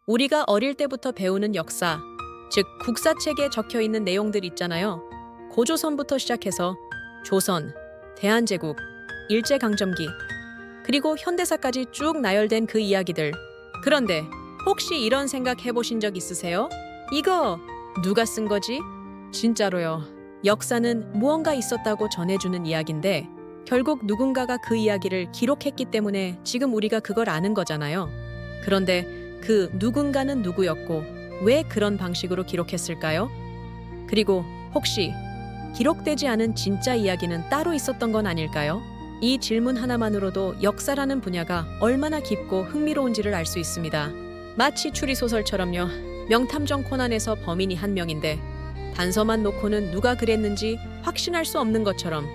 우리가 어릴 때부터 배우는 역사, 즉 국사책에 적혀 있는 내용들 있잖아요. 고조선부터 시작해서 조선, 대한제국, 일제강점기, 그리고 현대사까지 쭉 나열된 그 이야기들. 그런데 혹시 이런 생각 해보신 적 있으세요? 이거 누가 쓴 거지? 진짜로요. 역사는 무언가 있었다고 전해주는 이야기인데 결국 누군가가 그 이야기를 기록했기 때문에 지금 우리가 그걸 아는 거잖아요. 그런데 그 누군가는 누구였고 왜 그런 방식으로 기록했을까요? 그리고 혹시 기록되지 않은 진짜 이야기는 따로 있었던 건 아닐까요? 이 질문 하나만으로도 역사라는 분야가 얼마나 깊고 흥미로운지를 알 수 있습니다. 마치 추리소설처럼요. 명탐정 코난에서 범인이 한 명인데 단서만 놓고는 누가 그랬는지 확신할 수 없는 것처럼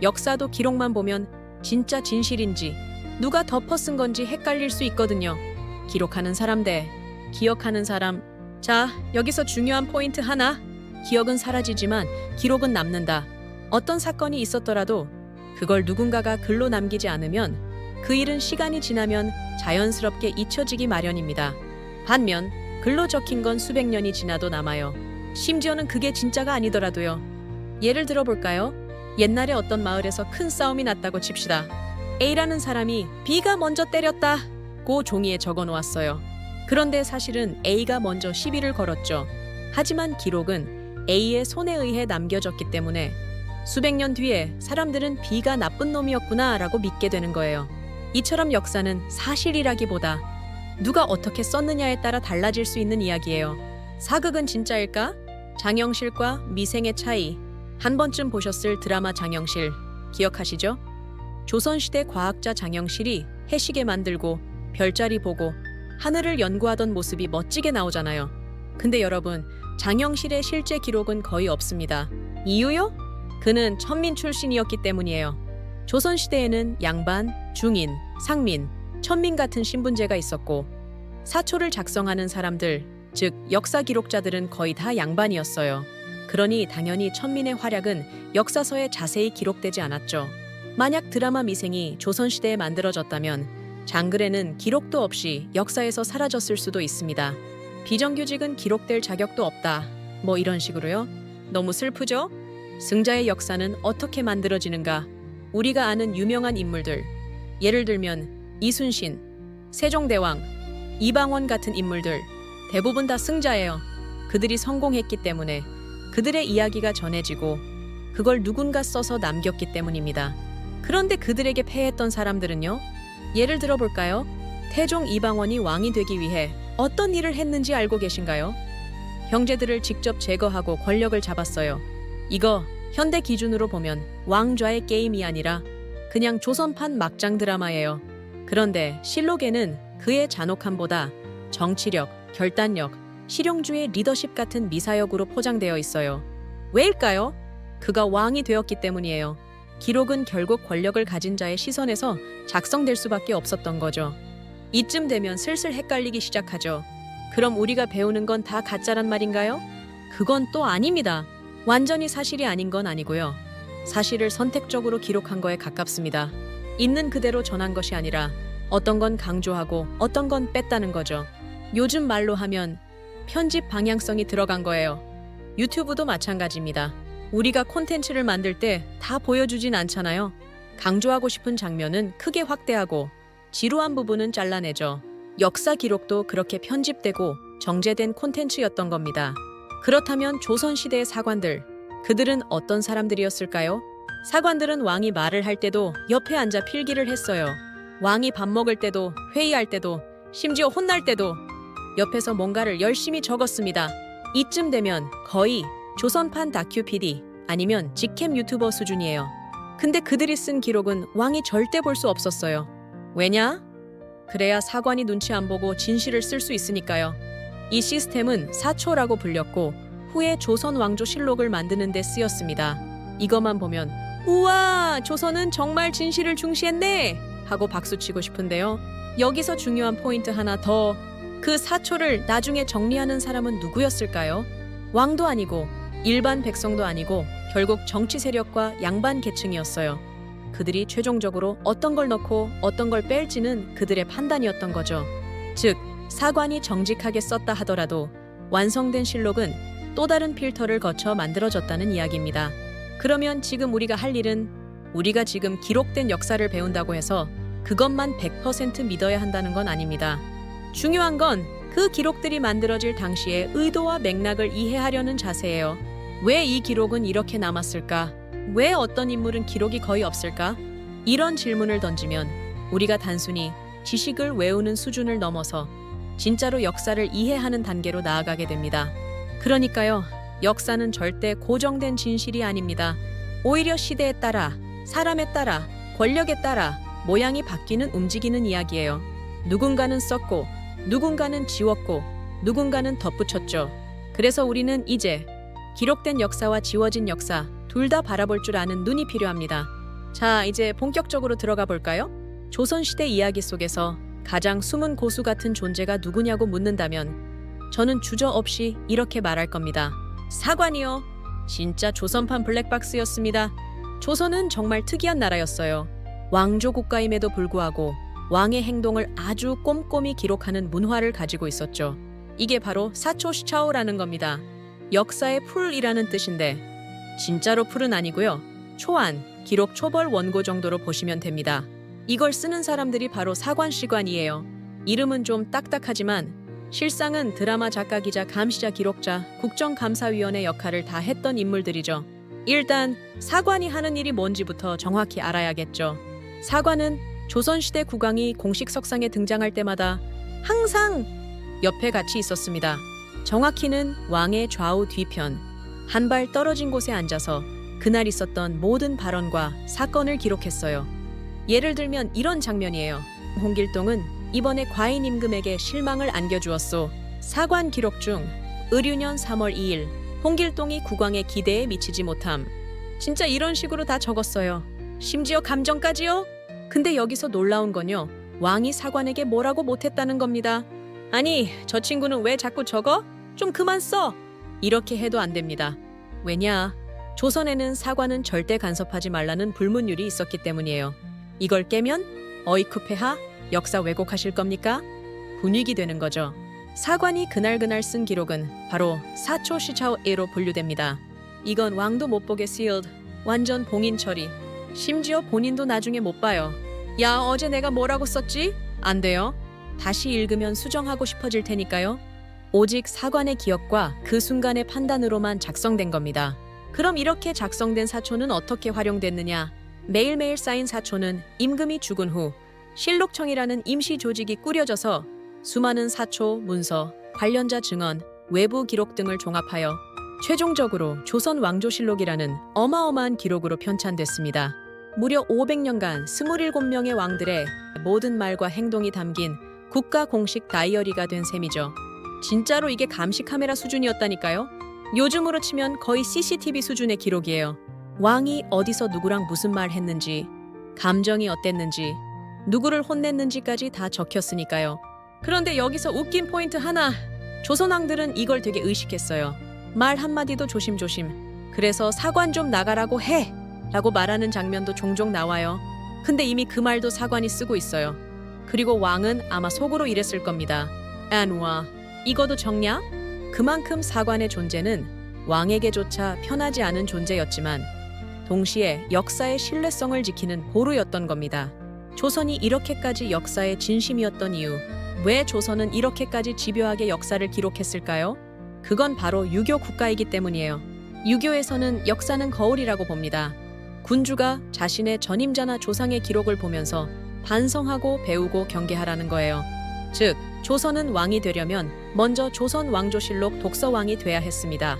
역사도 기록만 보면 진짜 진실인지 누가 덮어 쓴 건지 헷갈릴 수 있거든요. 기록하는 사람 대 기억하는 사람. 자, 여기서 중요한 포인트 하나. 기억은 사라지지만 기록은 남는다. 어떤 사건이 있었더라도 그걸 누군가가 글로 남기지 않으면 그 일은 시간이 지나면 자연스럽게 잊혀지기 마련입니다. 반면 글로 적힌 건 수백 년이 지나도 남아요. 심지어는 그게 진짜가 아니더라도요. 예를 들어볼까요? 옛날에 어떤 마을에서 큰 싸움이 났다고 칩시다. A라는 사람이 B가 먼저 때렸다고 종이에 적어 놓았어요. 그런데 사실은 A가 먼저 시비를 걸었죠. 하지만 기록은 A의 손에 의해 남겨졌기 때문에 수백 년 뒤에 사람들은 B가 나쁜 놈이었구나 라고 믿게 되는 거예요. 이처럼 역사는 사실이라기보다 누가 어떻게 썼느냐에 따라 달라질 수 있는 이야기예요. 사극은 진짜일까? 장영실과 미생의 차이. 한 번쯤 보셨을 드라마 장영실 기억하시죠? 조선시대 과학자 장영실이 해시계 만들고 별자리 보고 하늘을 연구하던 모습이 멋지게 나오잖아요. 근데 여러분, 장영실의 실제 기록은 거의 없습니다. 이유요? 그는 천민 출신이었기 때문이에요. 조선시대에는 양반, 중인, 상민, 천민 같은 신분제가 있었고 사초를 작성하는 사람들, 즉 역사 기록자들은 거의 다 양반이었어요. 그러니 당연히 천민의 활약은 역사서에 자세히 기록되지 않았죠. 만약 드라마 미생이 조선시대에 만들어졌다면 장글에는 기록도 없이 역사에서 사라졌을 수도 있습니다. 비정규직은 기록될 자격도 없다. 뭐 이런 식으로요. 너무 슬프죠? 승자의 역사는 어떻게 만들어지는가? 우리가 아는 유명한 인물들, 예를 들면 이순신, 세종대왕, 이방원 같은 인물들 대부분 다 승자예요. 그들이 성공했기 때문에 그들의 이야기가 전해지고 그걸 누군가 써서 남겼기 때문입니다. 그런데 그들에게 패했던 사람들은요? 예를 들어볼까요? 태종 이방원이 왕이 되기 위해 어떤 일을 했는지 알고 계신가요? 형제들을 직접 제거하고 권력을 잡았어요. 이거 현대 기준으로 보면 왕좌의 게임이 아니라 그냥 조선판 막장 드라마예요. 그런데 실록에는 그의 잔혹함보다 정치력, 결단력, 실용주의 리더십 같은 미사역으로 포장되어 있어요. 왜일까요? 그가 왕이 되었기 때문이에요. 기록은 결국 권력을 가진 자의 시선에서 작성될 수밖에 없었던 거죠. 이쯤 되면 슬슬 헷갈리기 시작하죠. 그럼 우리가 배우는 건 다 가짜란 말인가요? 그건 또 아닙니다. 완전히 사실이 아닌 건 아니고요. 사실을 선택적으로 기록한 거에 가깝습니다. 있는 그대로 전한 것이 아니라 어떤 건 강조하고 어떤 건 뺐다는 거죠. 요즘 말로 하면 편집 방향성이 들어간 거예요. 유튜브도 마찬가지입니다. 우리가 콘텐츠를 만들 때 다 보여주진 않잖아요. 강조하고 싶은 장면은 크게 확대하고 지루한 부분은 잘라내죠. 역사 기록도 그렇게 편집되고 정제된 콘텐츠였던 겁니다. 그렇다면 조선시대의 사관들, 그들은 어떤 사람들이었을까요? 사관들은 왕이 말을 할 때도 옆에 앉아 필기를 했어요. 왕이 밥 먹을 때도, 회의할 때도, 심지어 혼날 때도 옆에서 뭔가를 열심히 적었습니다. 이쯤 되면 거의 조선판 다큐 PD 아니면 직캠 유튜버 수준이에요. 근데 그들이 쓴 기록은 왕이 절대 볼 수 없었어요. 왜냐? 그래야 사관이 눈치 안 보고 진실을 쓸 수 있으니까요. 이 시스템은 사초라고 불렸고 후에 조선 왕조 실록을 만드는 데 쓰였습니다. 이것만 보면 우와, 조선은 정말 진실을 중시했네 하고 박수치고 싶은데요. 여기서 중요한 포인트 하나 더. 그 사초를 나중에 정리하는 사람은 누구였을까요? 왕도 아니고 일반 백성도 아니고 결국 정치 세력과 양반 계층이었어요. 그들이 최종적으로 어떤 걸 넣고 어떤 걸 뺄지는 그들의 판단이었던 거죠. 즉, 사관이 정직하게 썼다 하더라도 완성된 실록은 또 다른 필터를 거쳐 만들어졌다는 이야기입니다. 그러면 지금 우리가 할 일은 우리가 지금 기록된 역사를 배운다고 해서 그것만 100% 믿어야 한다는 건 아닙니다. 중요한 건 그 기록들이 만들어질 당시의 의도와 맥락을 이해하려는 자세예요. 왜 이 기록은 이렇게 남았을까? 왜 어떤 인물은 기록이 거의 없을까? 이런 질문을 던지면 우리가 단순히 지식을 외우는 수준을 넘어서 진짜로 역사를 이해하는 단계로 나아가게 됩니다. 그러니까요, 역사는 절대 고정된 진실이 아닙니다. 오히려 시대에 따라, 사람에 따라, 권력에 따라 모양이 바뀌는 움직이는 이야기예요. 누군가는 썼고, 누군가는 지웠고, 누군가는 덧붙였죠. 그래서 우리는 이제 기록된 역사와 지워진 역사 둘 다 바라볼 줄 아는 눈이 필요합니다. 자, 이제 본격적으로 들어가 볼까요? 조선시대 이야기 속에서 가장 숨은 고수 같은 존재가 누구냐고 묻는다면 저는 주저없이 이렇게 말할 겁니다. 사관이요. 진짜 조선판 블랙박스였습니다. 조선은 정말 특이한 나라였어요. 왕조 국가임에도 불구하고 왕의 행동을 아주 꼼꼼히 기록하는 문화를 가지고 있었죠. 이게 바로 사초시차오라는 겁니다. 역사의 풀이라는 뜻인데 진짜로 풀은 아니고요. 초안, 기록 초벌 원고 정도로 보시면 됩니다. 이걸 쓰는 사람들이 바로 사관시관이에요. 이름은 좀 딱딱하지만 실상은 드라마 작가, 기자, 감시자, 기록자, 국정감사위원회 역할을 다 했던 인물들이죠. 일단 사관이 하는 일이 뭔지부터 정확히 알아야겠죠. 사관은 조선시대 국왕이 공식 석상에 등장할 때마다 항상 옆에 같이 있었습니다. 정확히는 왕의 좌우 뒤편, 한 발 떨어진 곳에 앉아서 그날 있었던 모든 발언과 사건을 기록했어요. 예를 들면 이런 장면이에요. 홍길동은 이번에 과인 임금에게 실망을 안겨주었소. 사관 기록 중 을유년 3월 2일 홍길동이 국왕의 기대에 미치지 못함. 진짜 이런 식으로 다 적었어요. 심지어 감정까지요? 근데 여기서 놀라운 건요. 왕이 사관에게 뭐라고 못했다는 겁니다. 아니, 저 친구는 왜 자꾸 적어? 좀 그만 써! 이렇게 해도 안 됩니다. 왜냐? 조선에는 사관은 절대 간섭하지 말라는 불문율이 있었기 때문이에요. 이걸 깨면 어이쿠폐하 역사 왜곡하실 겁니까? 분위기 되는 거죠. 사관이 그날 쓴 기록은 바로 사초시차오에로 분류됩니다. 이건 왕도 못 보게 sealed, 완전 봉인 처리. 심지어 본인도 나중에 못 봐요. 야, 어제 내가 뭐라고 썼지? 안 돼요. 다시 읽으면 수정하고 싶어질 테니까요. 오직 사관의 기억과 그 순간의 판단으로만 작성된 겁니다. 그럼 이렇게 작성된 사초는 어떻게 활용됐느냐? 매일매일 쌓인 사초는 임금이 죽은 후 실록청이라는 임시 조직이 꾸려져서 수많은 사초, 문서, 관련자 증언, 외부 기록 등을 종합하여 최종적으로 조선 왕조실록이라는 어마어마한 기록으로 편찬됐습니다. 무려 500년간 27명의 왕들의 모든 말과 행동이 담긴 국가 공식 다이어리가 된 셈이죠. 진짜로 이게 감시 카메라 수준이었다니까요. 요즘으로 치면 거의 CCTV 수준의 기록이에요. 왕이 어디서 누구랑 무슨 말 했는지, 감정이 어땠는지, 누구를 혼냈는지까지 다 적혔으니까요. 그런데 여기서 웃긴 포인트 하나. 조선왕들은 이걸 되게 의식했어요. 말 한마디도 조심조심. 그래서 사관 좀 나가라고 해! 라고 말하는 장면도 종종 나와요. 근데 이미 그 말도 사관이 쓰고 있어요. 그리고 왕은 아마 속으로 이랬을 겁니다. 안와, 이거도 적냐? 그만큼 사관의 존재는 왕에게조차 편하지 않은 존재였지만 동시에 역사의 신뢰성을 지키는 보루였던 겁니다. 조선이 이렇게까지 역사의 진심이었던 이유, 왜 조선은 이렇게까지 집요하게 역사를 기록했을까요? 그건 바로 유교 국가이기 때문이에요. 유교에서는 역사는 거울이라고 봅니다. 군주가 자신의 전임자나 조상의 기록을 보면서 반성하고 배우고 경계하라는 거예요. 즉, 조선은 왕이 되려면 먼저 조선 왕조실록 독서왕이 돼야 했습니다.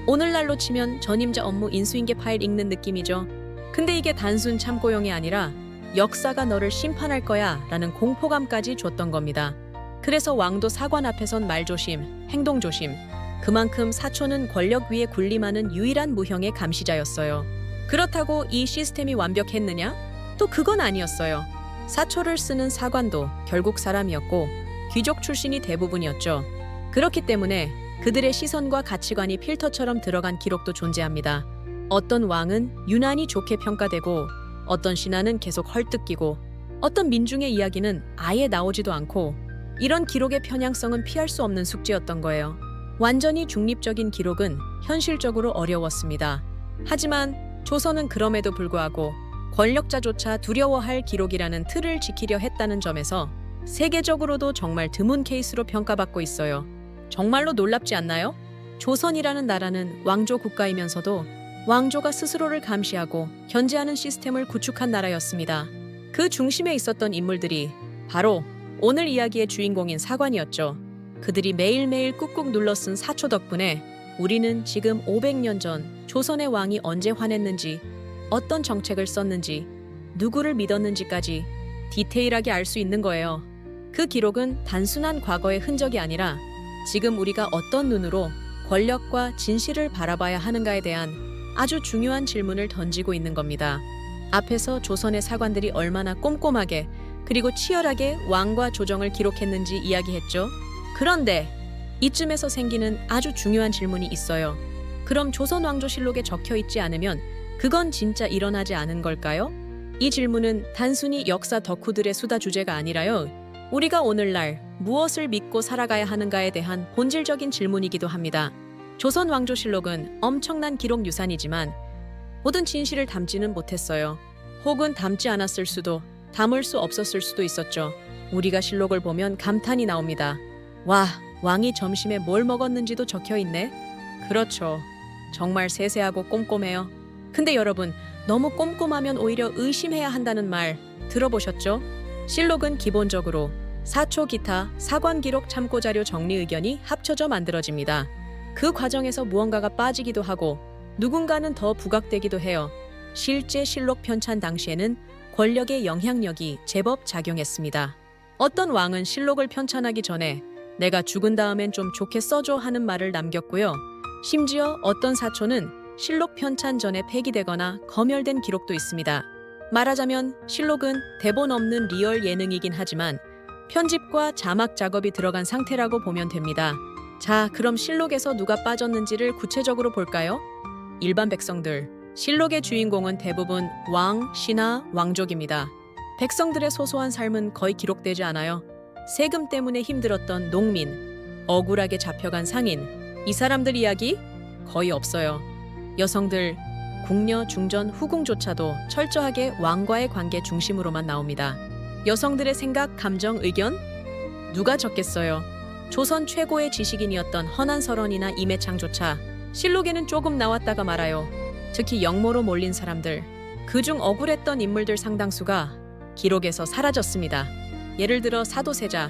오늘날로 치면 전임자 업무 인수인계 파일 읽는 느낌이죠. 근데 이게 단순 참고용이 아니라 역사가 너를 심판할 거야 라는 공포감까지 줬던 겁니다. 그래서 왕도 사관 앞에선 말조심, 행동조심. 그만큼 사초는 권력 위에 군림하는 유일한 무형의 감시자였어요. 그렇다고 이 시스템이 완벽했느냐? 또 그건 아니었어요. 사초를 쓰는 사관도 결국 사람이었고 귀족 출신이 대부분이었죠. 그렇기 때문에 그들의 시선과 가치관이 필터처럼 들어간 기록도 존재합니다. 어떤 왕은 유난히 좋게 평가되고 어떤 신하는 계속 헐뜯기고 어떤 민중의 이야기는 아예 나오지도 않고 이런 기록의 편향성은 피할 수 없는 숙제였던 거예요. 완전히 중립적인 기록은 현실적으로 어려웠습니다. 하지만 조선은 그럼에도 불구하고 권력자조차 두려워할 기록이라는 틀을 지키려 했다는 점에서 세계적으로도 정말 드문 케이스로 평가받고 있어요. 정말로 놀랍지 않나요? 조선이라는 나라는 왕조 국가이면서도 왕조가 스스로를 감시하고 견제하는 시스템을 구축한 나라였습니다. 그 중심에 있었던 인물들이 바로 오늘 이야기의 주인공인 사관이었죠. 그들이 매일매일 꾹꾹 눌러 쓴 사초 덕분에 우리는 지금 500년 전 조선의 왕이 언제 화냈는지, 어떤 정책을 썼는지, 누구를 믿었는지까지 디테일하게 알 수 있는 거예요. 그 기록은 단순한 과거의 흔적이 아니라 지금 우리가 어떤 눈으로 권력과 진실을 바라봐야 하는가에 대한 아주 중요한 질문을 던지고 있는 겁니다. 앞에서 조선의 사관들이 얼마나 꼼꼼하게 그리고 치열하게 왕과 조정을 기록했는지 이야기했죠. 그런데 이쯤에서 생기는 아주 중요한 질문이 있어요. 그럼 조선왕조실록에 적혀 있지 않으면 그건 진짜 일어나지 않은 걸까요? 이 질문은 단순히 역사 덕후들의 수다 주제가 아니라요. 우리가 오늘날 무엇을 믿고 살아가야 하는가에 대한 본질적인 질문이기도 합니다. 조선왕조실록은 엄청난 기록 유산이지만 모든 진실을 담지는 못했어요. 혹은 담지 않았을 수도, 담을 수 없었을 수도 있었죠. 우리가 실록을 보면 감탄이 나옵니다. 와, 왕이 점심에 뭘 먹었는지도 적혀 있네? 그렇죠. 정말 세세하고 꼼꼼해요. 근데 여러분, 너무 꼼꼼하면 오히려 의심해야 한다는 말 들어보셨죠? 실록은 기본적으로 사초 기타, 사관 기록 참고 자료 정리 의견이 합쳐져 만들어집니다. 그 과정에서 무언가가 빠지기도 하고 누군가는 더 부각되기도 해요. 실제 실록 편찬 당시에는 권력의 영향력이 제법 작용했습니다. 어떤 왕은 실록을 편찬하기 전에 내가 죽은 다음엔 좀 좋게 써줘 하는 말을 남겼고요. 심지어 어떤 사초는 실록 편찬 전에 폐기되거나 검열된 기록도 있습니다. 말하자면 실록은 대본 없는 리얼 예능이긴 하지만 편집과 자막 작업이 들어간 상태라고 보면 됩니다. 자, 그럼 실록에서 누가 빠졌는지를 구체적으로 볼까요? 일반 백성들. 실록의 주인공은 대부분 왕, 신하, 왕족입니다. 백성들의 소소한 삶은 거의 기록되지 않아요. 세금 때문에 힘들었던 농민, 억울하게 잡혀간 상인, 이 사람들 이야기 거의 없어요. 여성들, 궁녀, 중전, 후궁조차도 철저하게 왕과의 관계 중심으로만 나옵니다. 여성들의 생각, 감정, 의견? 누가 적겠어요. 조선 최고의 지식인이었던 헌안설원이나 임해창조차 실록에는 조금 나왔다가 말아요. 특히 영모로 몰린 사람들, 그중 억울했던 인물들 상당수가 기록에서 사라졌습니다. 예를 들어 사도세자,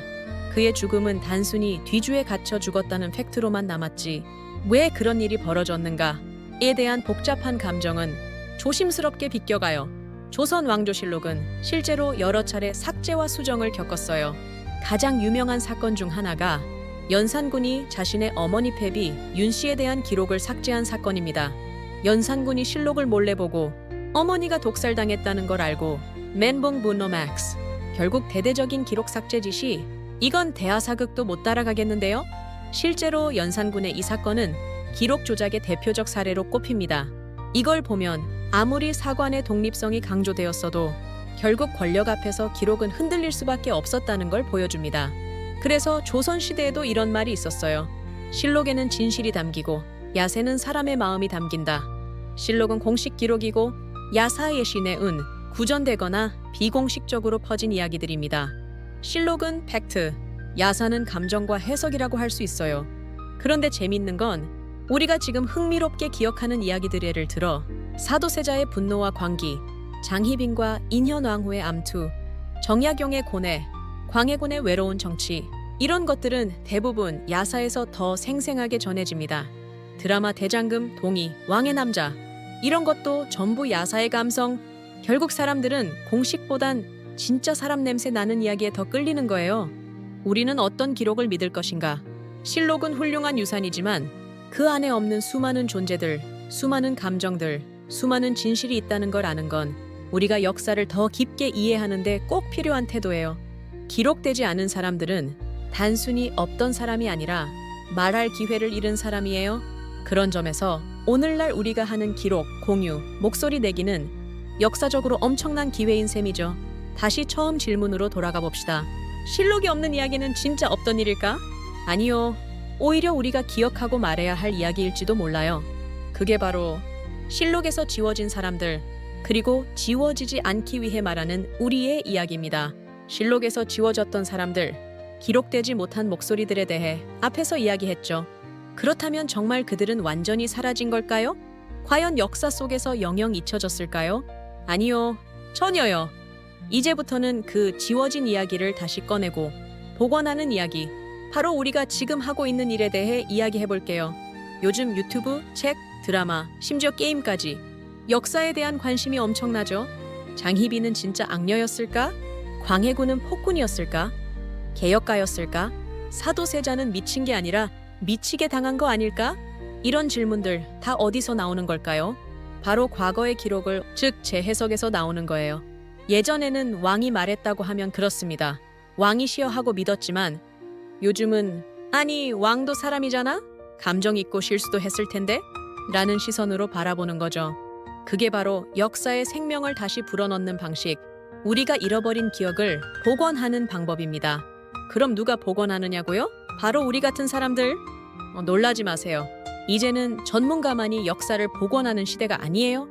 그의 죽음은 단순히 뒤주에 갇혀 죽었다는 팩트로만 남았지 왜 그런 일이 벌어졌는가에 대한 복잡한 감정은 조심스럽게 비껴가요. 조선 왕조실록은 실제로 여러 차례 삭제와 수정을 겪었어요. 가장 유명한 사건 중 하나가 연산군이 자신의 어머니 패비 윤씨에 대한 기록을 삭제한 사건입니다. 연산군이 실록을 몰래 보고 어머니가 독살당했다는 걸 알고 멘붕 분노 맥스. 결국 대대적인 기록 삭제 지시, 이건 대하사극도 못 따라가겠는데요? 실제로 연산군의 이 사건은 기록 조작의 대표적 사례로 꼽힙니다. 이걸 보면 아무리 사관의 독립성이 강조되었어도 결국 권력 앞에서 기록은 흔들릴 수밖에 없었다는 걸 보여줍니다. 그래서 조선시대에도 이런 말이 있었어요. 실록에는 진실이 담기고 야세는 사람의 마음이 담긴다. 실록은 공식 기록이고 야사의 신의 은, 구전되거나 비공식적으로 퍼진 이야기들입니다. 실록은 팩트, 야사는 감정과 해석이라고 할 수 있어요. 그런데 재밌는 건 우리가 지금 흥미롭게 기억하는 이야기들 예를 들어 사도세자의 분노와 광기, 장희빈과 인현왕후의 암투, 정약용의 고뇌, 광해군의 외로운 정치, 이런 것들은 대부분 야사에서 더 생생하게 전해집니다. 드라마 대장금, 동의, 왕의 남자, 이런 것도 전부 야사의 감성. 결국 사람들은 공식보단 진짜 사람 냄새 나는 이야기에 더 끌리는 거예요. 우리는 어떤 기록을 믿을 것인가? 실록은 훌륭한 유산이지만 그 안에 없는 수많은 존재들, 수많은 감정들, 수많은 진실이 있다는 걸 아는 건 우리가 역사를 더 깊게 이해하는 데 꼭 필요한 태도예요. 기록되지 않은 사람들은 단순히 없던 사람이 아니라 말할 기회를 잃은 사람이에요. 그런 점에서 오늘날 우리가 하는 기록, 공유, 목소리 내기는 역사적으로 엄청난 기회인 셈이죠. 다시 처음 질문으로 돌아가 봅시다. 실록이 없는 이야기는 진짜 없던 일일까? 아니요. 오히려 우리가 기억하고 말해야 할 이야기일지도 몰라요. 그게 바로 실록에서 지워진 사람들, 그리고 지워지지 않기 위해 말하는 우리의 이야기입니다. 실록에서 지워졌던 사람들, 기록되지 못한 목소리들에 대해 앞에서 이야기했죠. 그렇다면 정말 그들은 완전히 사라진 걸까요? 과연 역사 속에서 영영 잊혀졌을까요? 아니요, 전혀요. 이제부터는 그 지워진 이야기를 다시 꺼내고 복원하는 이야기, 바로 우리가 지금 하고 있는 일에 대해 이야기해 볼게요. 요즘 유튜브, 책, 드라마, 심지어 게임까지 역사에 대한 관심이 엄청나죠? 장희빈은 진짜 악녀였을까? 광해군은 폭군이었을까? 개혁가였을까? 사도세자는 미친 게 아니라 미치게 당한 거 아닐까? 이런 질문들 다 어디서 나오는 걸까요? 바로 과거의 기록을, 즉 재해석에서 나오는 거예요. 예전에는 왕이 말했다고 하면 그렇습니다. 왕이시여 하고 믿었지만 요즘은 아니 왕도 사람이잖아? 감정 있고 실수도 했을 텐데? 라는 시선으로 바라보는 거죠. 그게 바로 역사의 생명을 다시 불어넣는 방식, 우리가 잃어버린 기억을 복원하는 방법입니다. 그럼 누가 복원하느냐고요? 바로 우리 같은 사람들. 놀라지 마세요. 이제는 전문가만이 역사를 복원하는 시대가 아니에요.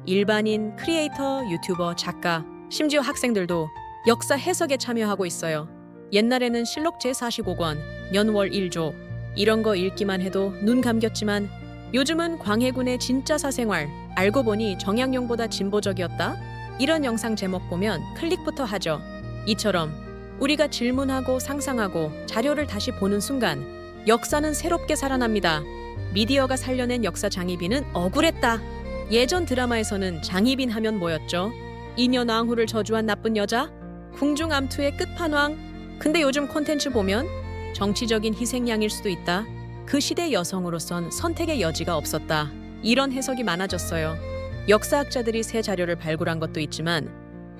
일반인, 크리에이터, 유튜버, 작가, 심지어 학생들도 역사 해석에 참여하고 있어요. 옛날에는 실록 제45권, 년월 1조 이런 거 읽기만 해도 눈 감겼지만 요즘은 광해군의 진짜 사생활, 알고 보니 정약용보다 진보적이었다? 이런 영상 제목 보면 클릭부터 하죠. 이처럼 우리가 질문하고 상상하고 자료를 다시 보는 순간 역사는 새롭게 살아납니다. 미디어가 살려낸 역사 장희빈은 억울했다. 예전 드라마에서는 장희빈 하면 뭐였죠? 인연왕후를 저주한 나쁜 여자? 궁중암투의 끝판왕? 근데 요즘 콘텐츠 보면 정치적인 희생양일 수도 있다. 그 시대 여성으로선 선택의 여지가 없었다. 이런 해석이 많아졌어요. 역사학자들이 새 자료를 발굴한 것도 있지만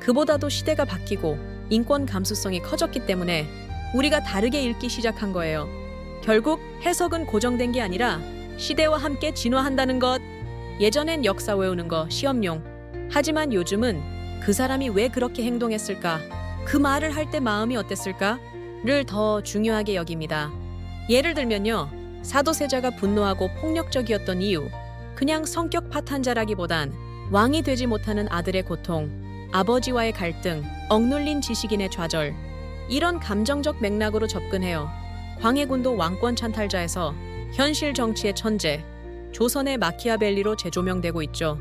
그보다도 시대가 바뀌고 인권 감수성이 커졌기 때문에 우리가 다르게 읽기 시작한 거예요. 결국 해석은 고정된 게 아니라 시대와 함께 진화한다는 것. 예전엔 역사 외우는 거 시험용. 하지만 요즘은 그 사람이 왜 그렇게 행동했을까? 그 말을 할 때 마음이 어땠을까?를 더 중요하게 여깁니다. 예를 들면요. 사도세자가 분노하고 폭력적이었던 이유. 그냥 성격 파탄자라기보단 왕이 되지 못하는 아들의 고통, 아버지와의 갈등, 억눌린 지식인의 좌절, 이런 감정적 맥락으로 접근해요. 광해군도 왕권 찬탈자에서 현실 정치의 천재, 조선의 마키아벨리로 재조명되고 있죠.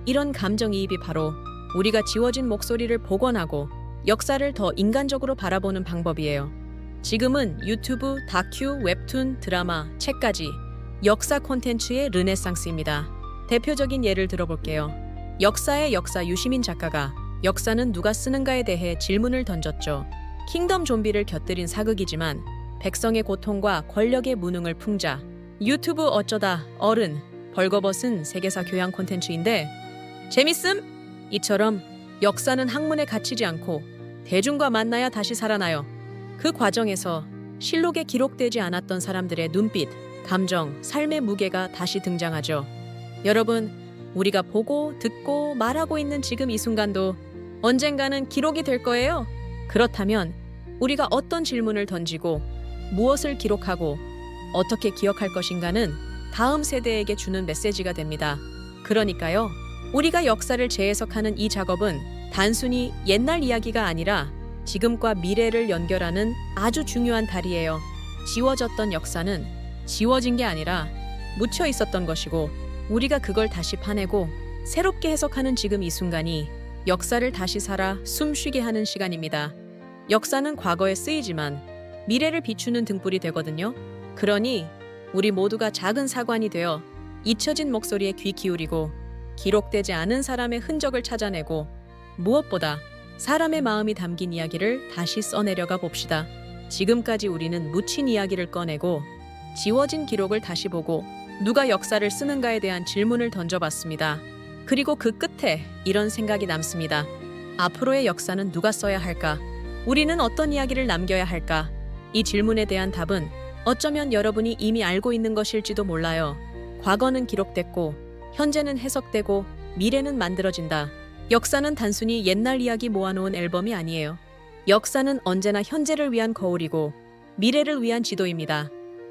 이런 감정이입이 바로 우리가 지워진 목소리를 복원하고 역사를 더 인간적으로 바라보는 방법이에요. 지금은 유튜브, 다큐, 웹툰, 드라마, 책까지 역사 콘텐츠의 르네상스입니다. 대표적인 예를 들어볼게요. 역사의 역사 유시민 작가가 역사는 누가 쓰는가에 대해 질문을 던졌죠. 킹덤 좀비를 곁들인 사극이지만 백성의 고통과 권력의 무능을 풍자. 유튜브 어쩌다 어른 벌거벗은 세계사 교양 콘텐츠인데 재밌음? 이처럼 역사는 학문에 갇히지 않고 대중과 만나야 다시 살아나요. 그 과정에서 실록에 기록되지 않았던 사람들의 눈빛, 감정, 삶의 무게가 다시 등장하죠. 여러분, 우리가 보고, 듣고, 말하고 있는 지금 이 순간도 언젠가는 기록이 될 거예요. 그렇다면 우리가 어떤 질문을 던지고 무엇을 기록하고 어떻게 기억할 것인가는 다음 세대에게 주는 메시지가 됩니다. 그러니까요, 우리가 역사를 재해석하는 이 작업은 단순히 옛날 이야기가 아니라 지금과 미래를 연결하는 아주 중요한 다리예요. 지워졌던 역사는 지워진 게 아니라 묻혀 있었던 것이고 우리가 그걸 다시 파내고 새롭게 해석하는 지금 이 순간이 역사를 다시 살아 숨쉬게 하는 시간입니다. 역사는 과거에 쓰이지만 미래를 비추는 등불이 되거든요. 그러니 우리 모두가 작은 사관이 되어 잊혀진 목소리에 귀 기울이고 기록되지 않은 사람의 흔적을 찾아내고 무엇보다 사람의 마음이 담긴 이야기를 다시 써내려가 봅시다. 지금까지 우리는 묻힌 이야기를 꺼내고 지워진 기록을 다시 보고 누가 역사를 쓰는가에 대한 질문을 던져봤습니다. 그리고 그 끝에 이런 생각이 남습니다. 앞으로의 역사는 누가 써야 할까? 우리는 어떤 이야기를 남겨야 할까? 이 질문에 대한 답은 어쩌면 여러분이 이미 알고 있는 것일지도 몰라요. 과거는 기록됐고, 현재는 해석되고, 미래는 만들어진다. 역사는 단순히 옛날 이야기 모아놓은 앨범이 아니에요. 역사는 언제나 현재를 위한 거울이고 미래를 위한 지도입니다.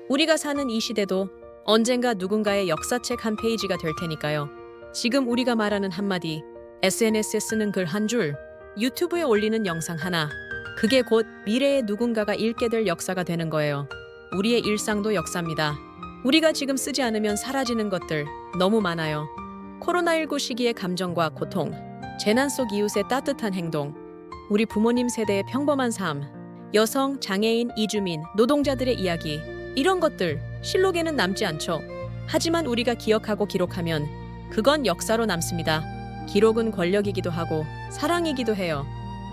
우리가 사는 이 시대도 언젠가 누군가의 역사책 한 페이지가 될 테니까요. 지금 우리가 말하는 한마디, SNS에 쓰는 글 한 줄, 유튜브에 올리는 영상 하나, 그게 곧 미래의 누군가가 읽게 될 역사가 되는 거예요. 우리의 일상도 역사입니다. 우리가 지금 쓰지 않으면 사라지는 것들 너무 많아요. 코로나19 시기의 감정과 고통, 재난 속 이웃의 따뜻한 행동, 우리 부모님 세대의 평범한 삶, 여성, 장애인, 이주민, 노동자들의 이야기, 이런 것들 실록에는 남지 않죠. 하지만 우리가 기억하고 기록하면 그건 역사로 남습니다. 기록은 권력이기도 하고 사랑이기도 해요.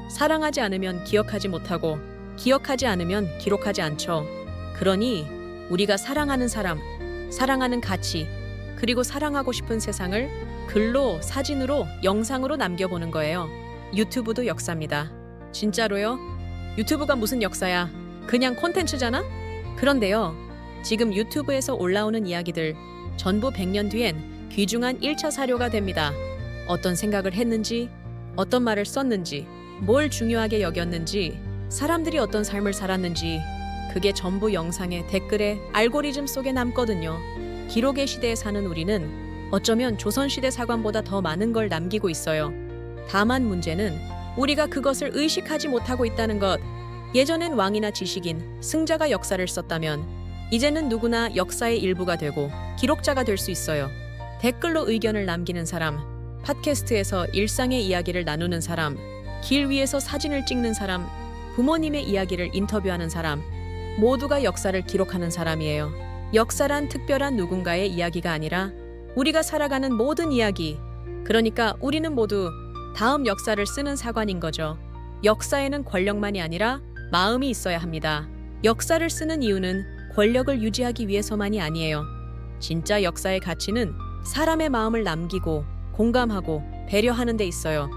사랑하지 않으면 기억하지 못하고 기억하지 않으면 기록하지 않죠. 그러니 우리가 사랑하는 사람, 사랑하는 가치, 그리고 사랑하고 싶은 세상을 글로, 사진으로, 영상으로 남겨보는 거예요. 유튜브도 역사입니다. 진짜로요? 유튜브가 무슨 역사야? 그냥 콘텐츠잖아? 그런데요, 지금 유튜브에서 올라오는 이야기들 전부 100년 뒤엔 귀중한 1차 사료가 됩니다. 어떤 생각을 했는지, 어떤 말을 썼는지, 뭘 중요하게 여겼는지, 사람들이 어떤 삶을 살았는지, 그게 전부 영상에, 댓글에, 알고리즘 속에 남거든요. 기록의 시대에 사는 우리는 어쩌면 조선시대 사관보다 더 많은 걸 남기고 있어요. 다만 문제는 우리가 그것을 의식하지 못하고 있다는 것. 예전엔 왕이나 지식인, 승자가 역사를 썼다면 이제는 누구나 역사의 일부가 되고 기록자가 될 수 있어요. 댓글로 의견을 남기는 사람, 팟캐스트에서 일상의 이야기를 나누는 사람, 길 위에서 사진을 찍는 사람, 부모님의 이야기를 인터뷰하는 사람, 모두가 역사를 기록하는 사람이에요. 역사란 특별한 누군가의 이야기가 아니라 우리가 살아가는 모든 이야기. 그러니까 우리는 모두 다음 역사를 쓰는 사관인 거죠. 역사에는 권력만이 아니라 마음이 있어야 합니다. 역사를 쓰는 이유는 권력을 유지하기 위해서만이 아니에요. 진짜 역사의 가치는 사람의 마음을 남기고 공감하고 배려하는 데 있어요.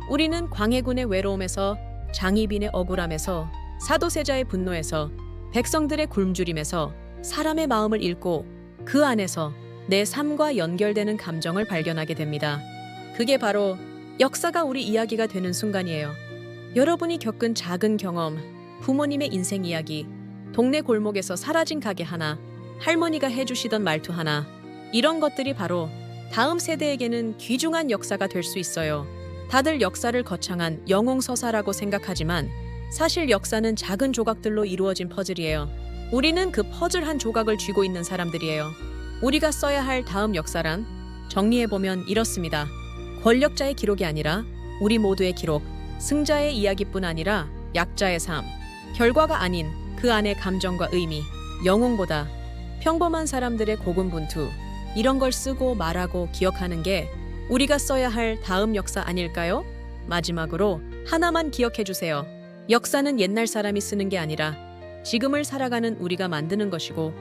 우리는 광해군의 외로움에서, 장희빈의 억울함에서, 사도세자의 분노에서, 백성들의 굶주림에서 사람의 마음을 읽고 그 안에서 내 삶과 연결되는 감정을 발견하게 됩니다. 그게 바로 역사가 우리 이야기가 되는 순간이에요. 여러분이 겪은 작은 경험, 부모님의 인생 이야기, 동네 골목에서 사라진 가게 하나, 할머니가 해주시던 말투 하나, 이런 것들이 바로 다음 세대에게는 귀중한 역사가 될 수 있어요. 다들 역사를 거창한 영웅서사라고 생각하지만 사실 역사는 작은 조각들로 이루어진 퍼즐이에요. 우리는 그 퍼즐 한 조각을 쥐고 있는 사람들이에요. 우리가 써야 할 다음 역사란 정리해보면 이렇습니다. 권력자의 기록이 아니라 우리 모두의 기록, 승자의 이야기뿐 아니라 약자의 삶, 결과가 아닌 그 안의 감정과 의미, 영웅보다 평범한 사람들의 고군분투, 이런 걸 쓰고 말하고 기억하는 게 우리가 써야 할 다음 역사 아닐까요? 마지막으로 하나만 기억해 주세요. 역사는 옛날 사람이 쓰는 게 아니라 지금을 살아가는 우리가 만드는 것이고,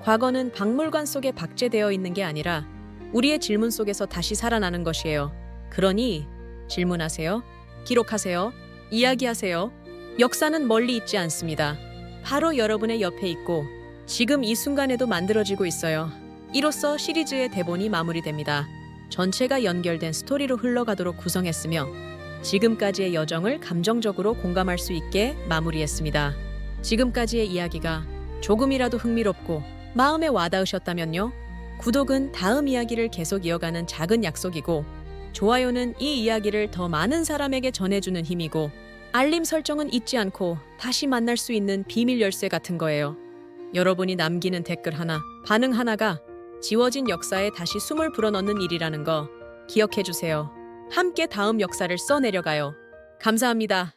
과거는 박물관 속에 박제되어 있는 게 아니라 우리의 질문 속에서 다시 살아나는 것이에요. 그러니 질문하세요. 기록하세요. 이야기하세요. 역사는 멀리 있지 않습니다. 바로 여러분의 옆에 있고 지금 이 순간에도 만들어지고 있어요. 이로써 시리즈의 대본이 마무리됩니다. 전체가 연결된 스토리로 흘러가도록 구성했으며 지금까지의 여정을 감정적으로 공감할 수 있게 마무리했습니다. 지금까지의 이야기가 조금이라도 흥미롭고 마음에 와닿으셨다면요. 구독은 다음 이야기를 계속 이어가는 작은 약속이고, 좋아요는 이 이야기를 더 많은 사람에게 전해주는 힘이고, 알림 설정은 잊지 않고 다시 만날 수 있는 비밀 열쇠 같은 거예요. 여러분이 남기는 댓글 하나, 반응 하나가 지워진 역사에 다시 숨을 불어넣는 일이라는 거 기억해 주세요. 함께 다음 역사를 써내려가요. 감사합니다.